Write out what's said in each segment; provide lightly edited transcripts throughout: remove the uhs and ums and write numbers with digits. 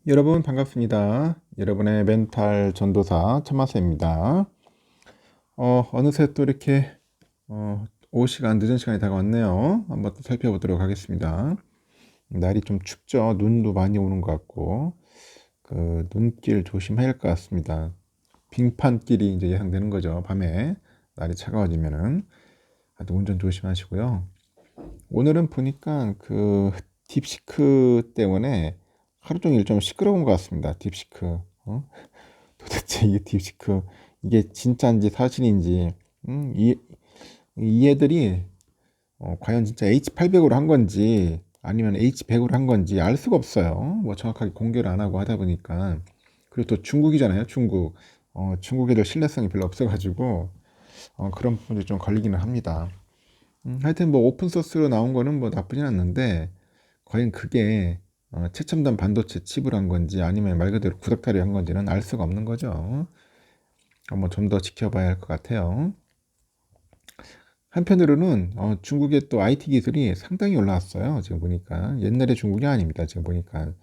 여러분 반갑습니다. 여러분의 멘탈 전도사 천마세입니다. 어느새 또 이렇게 오후 시간 늦은 시간이 다가왔네요. 한번 또 살펴보도록 하겠습니다. 날이 좀 춥죠. 눈도 많이 오는 것 같고 그 눈길 조심해야 할 것 같습니다. 빙판길이 이제 예상되는 거죠. 밤에 날이 차가워지면은 하여튼 운전 조심하시고요. 오늘은 보니까 그 딥시크 때문에 하루 종일 좀 시끄러운 것 같습니다. 딥시크. 도대체 이게 딥시크 이게 진짜인지 사실인지 이 애들이 과연 진짜 H800으로 한 건지 아니면 H100으로 한 건지 알 수가 없어요. 뭐 정확하게 공개를 안 하고 하다 보니까. 그리고 또 중국이잖아요. 중국. 중국 애들 신뢰성이 별로 없어가지고 그런 부분이 좀 걸리기는 합니다. 하여튼 뭐 오픈소스로 나온 거는 뭐 나쁘진 않는데 과연 그게 최첨단 반도체 칩을 한 건지 아니면 말 그대로 구닥다리 한 건지는 알 수가 없는 거죠. 한번 좀 더 지켜봐야 할 것 같아요. 한편으로는 중국의 또 IT 기술이 상당히 올라왔어요. 지금 보니까 옛날의 중국이 아닙니다. 지금 보니까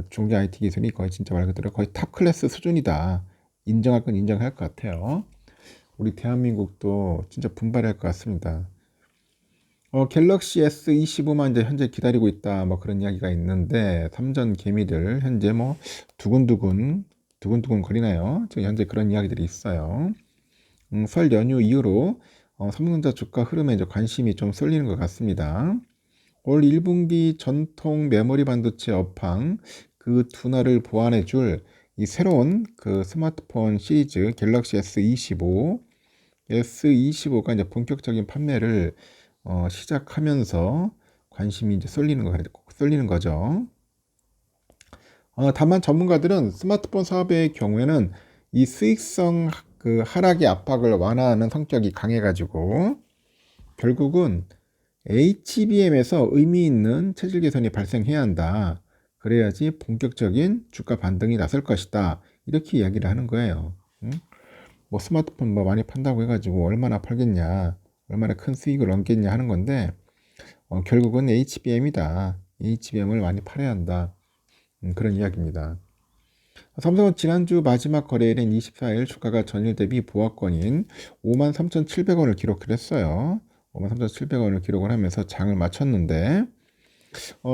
중국의 IT 기술이 거의 진짜 말 그대로 거의 탑 클래스 수준이다. 인정할 건 인정할 것 같아요. 우리 대한민국도 진짜 분발할 것 같습니다. 갤럭시 S25만 이제 현재 기다리고 있다. 뭐 그런 이야기가 있는데 삼전 개미들 현재 뭐 두근두근 거리나요? 지금 현재 그런 이야기들이 있어요. 설 연휴 이후로 삼성전자 주가 흐름에 이제 관심이 좀 쏠리는 것 같습니다. 올 1분기 전통 메모리 반도체 업황 그 둔화를 보완해 줄 이 새로운 그 스마트폰 시리즈 갤럭시 S25가 이제 본격적인 판매를 시작하면서 관심이 이제 쏠리는 거죠. 다만 전문가들은 스마트폰 사업의 경우에는 이 수익성 그 하락의 압박을 완화하는 성격이 강해가지고 결국은 HBM에서 의미 있는 체질 개선이 발생해야 한다. 그래야지 본격적인 주가 반등이 나설 것이다. 이렇게 이야기를 하는 거예요. 응? 뭐 스마트폰 뭐 많이 판다고 해가지고 얼마나 팔겠냐, 얼마나 큰 수익을 얻겠냐 하는 건데 결국은 HBM이다. HBM을 많이 팔아야 한다. 그런 이야기입니다. 삼성은 지난주 마지막 거래일인 24일 주가가 전일 대비 보합권인 53,700원을 기록을 했어요. 53,700원을 기록을 하면서 장을 마쳤는데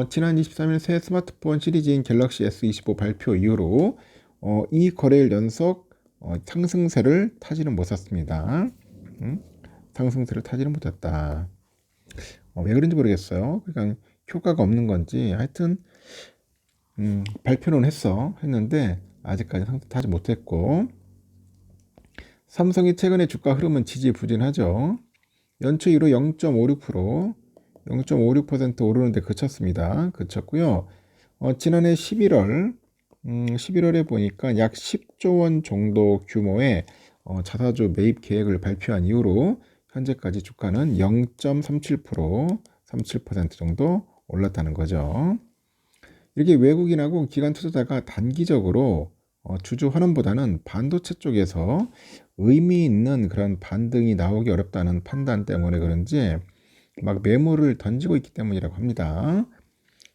지난 23일 새 스마트폰 시리즈인 갤럭시 S25 발표 이후로 이 거래일 연속 상승세를 타지는 못했습니다. 상승세를 타지는 못했다. 왜 그런지 모르겠어요. 그러니까 효과가 없는 건지 하여튼 발표는 했는데 아직까지 상승하지 못했고 삼성이 최근의 주가 흐름은 지지부진하죠. 연초 이후 0.56% 오르는데 그쳤습니다. 그쳤고요. 지난해 11월에 보니까 약 10조 원 정도 규모의 자사주 매입 계획을 발표한 이후로 현재까지 주가는 0.37% 정도 올랐다는 거죠. 이렇게 외국인하고 기관 투자자가 단기적으로 주주 환원보다는 반도체 쪽에서 의미 있는 그런 반등이 나오기 어렵다는 판단 때문에 그런지 막 매물을 던지고 있기 때문이라고 합니다.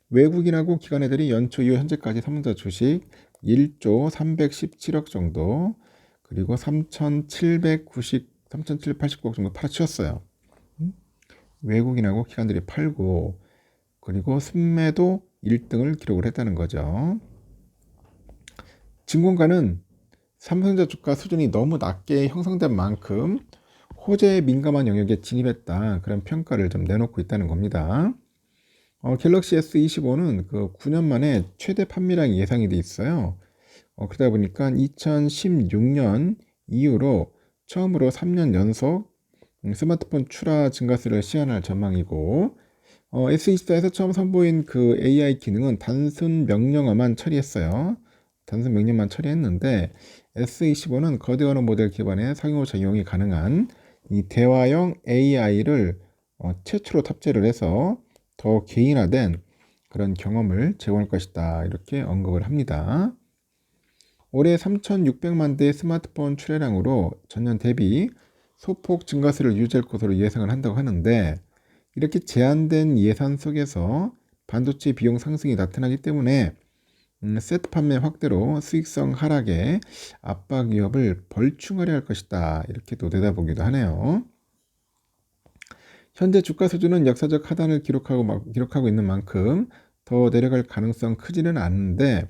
외국인하고 기관 애들이 연초 이후 현재까지 삼성전자 주식 1조 317억 정도 그리고 3,789억 정도 팔아치웠어요. 외국인하고 기관들이 팔고 그리고 순매도 1등을 기록을 했다는 거죠. 증권가는 삼성전자 주가 수준이 너무 낮게 형성된 만큼 호재에 민감한 영역에 진입했다. 그런 평가를 좀 내놓고 있다는 겁니다. 갤럭시 S25는 그 9년 만에 최대 판매량이 예상이 돼 있어요. 그러다 보니까 2016년 이후로 처음으로 3년 연속 스마트폰 출하 증가세를 시현할 전망이고 S24에서 처음 선보인 그 AI 기능은 단순 명령어만 처리했어요. 단순 명령만 처리했는데 S25는 거대 언어 모델 기반의 상호작용이 가능한 이 대화형 AI를 최초로 탑재를 해서 더 개인화된 그런 경험을 제공할 것이다. 이렇게 언급을 합니다. 올해 3,600만 대의 스마트폰 출하량으로 전년 대비 소폭 증가세를 유지할 것으로 예상을 한다고 하는데 이렇게 제한된 예산 속에서 반도체 비용 상승이 나타나기 때문에 세트 판매 확대로 수익성 하락에 압박 위협을 벌충하려 할 것이다. 이렇게 또 내다보기도 하네요. 현재 주가 수준은 역사적 하단을 기록하고 있는 만큼 더 내려갈 가능성 크지는 않은데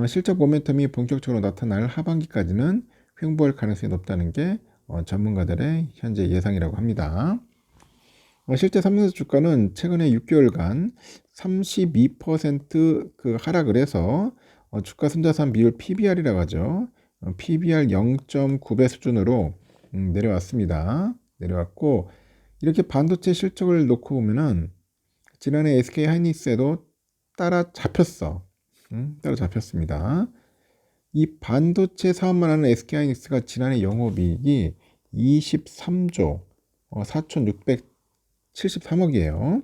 실적 모멘텀이 본격적으로 나타날 하반기까지는 횡보할 가능성이 높다는 게 전문가들의 현재 예상이라고 합니다. 실제 삼성전자 주가는 최근에 6개월간 32% 하락을 해서 주가 순자산 비율 PBR이라고 하죠. PBR 0.9배 수준으로 내려왔습니다. 내려왔고 이렇게 반도체 실적을 놓고 보면은 지난해 SK 하이닉스에도 따라잡혔어. 따라잡혔습니다. 이 반도체 사업만 하는 SK 하이닉스가 지난해 영업이익이 23조 4,673억이에요.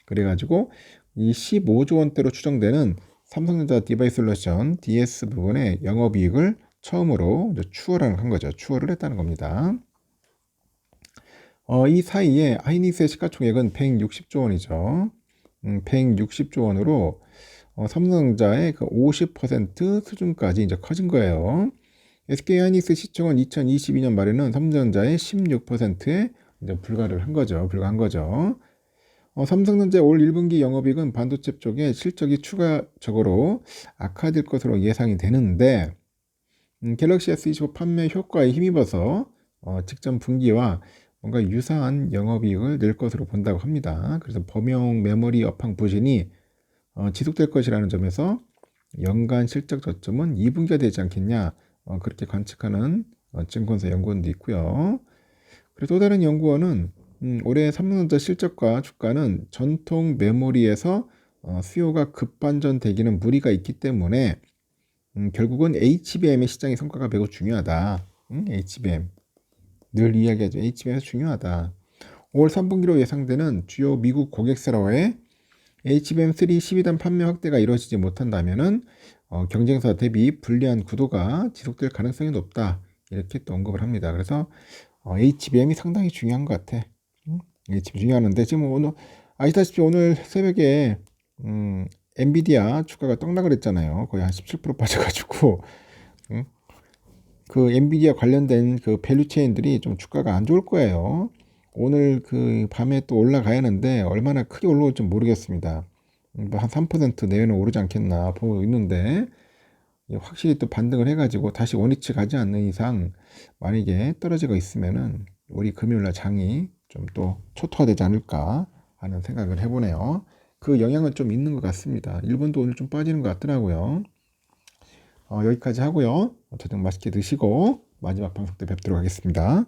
그래가지고 이 15조 원대로 추정되는 삼성전자 디바이스 솔루션 DS 부분의 영업이익을 처음으로 추월한 거죠. 추월을 했다는 겁니다. 이 사이에 하이닉스의 시가총액은 160조 원이죠. 160조 원으로 삼성전자의 그 50% 수준까지 이제 커진 거예요. SK 하이닉스 시총은 2022년 말에는 삼성전자의 16%에 이제 불과한 거죠. 삼성전자 올 1분기 영업이익은 반도체 쪽에 실적이 추가적으로 악화될 것으로 예상이 되는데 갤럭시 S25 판매 효과에 힘입어서 직전 분기와 뭔가 유사한 영업이익을 낼 것으로 본다고 합니다. 그래서 범용 메모리 업황 부진이 지속될 것이라는 점에서 연간 실적 저점은 2분기가 되지 않겠냐 그렇게 관측하는 증권사 연구원도 있고요. 그리고 또 다른 연구원은 올해 삼성전자 실적과 주가는 전통 메모리에서 수요가 급반전되기는 무리가 있기 때문에 결국은 HBM의 시장의 성과가 매우 중요하다. HBM 늘 이야기하죠. HBM에서 중요하다. 올 3분기로 예상되는 주요 미국 고객사와의 HBM3 12단 판매 확대가 이루어지지 못한다면은 경쟁사 대비 불리한 구도가 지속될 가능성이 높다. 이렇게 또 언급을 합니다. 그래서 HBM이 상당히 중요한 것 같아. HBM 중요한데 지금 오늘 아시다시피 오늘 새벽에 엔비디아 주가가 떡락을 했잖아요. 거의 한 17% 빠져가지고 그 엔비디아 관련된 그 밸류 체인들이 좀 주가가 안 좋을 거예요. 오늘 그 밤에 또 올라가야 하는데 얼마나 크게 올라올지 모르겠습니다. 한 3% 내외는 오르지 않겠나 보고 있는데 확실히 또 반등을 해가지고 다시 원위치 가지 않는 이상 만약에 떨어지고 있으면은 우리 금요일날 장이 좀 또 초토화되지 않을까 하는 생각을 해보네요. 그 영향은 좀 있는 것 같습니다. 일본도 오늘 좀 빠지는 것 같더라고요. 여기까지 하고요. 저녁 맛있게 드시고 마지막 방송 때 뵙도록 하겠습니다.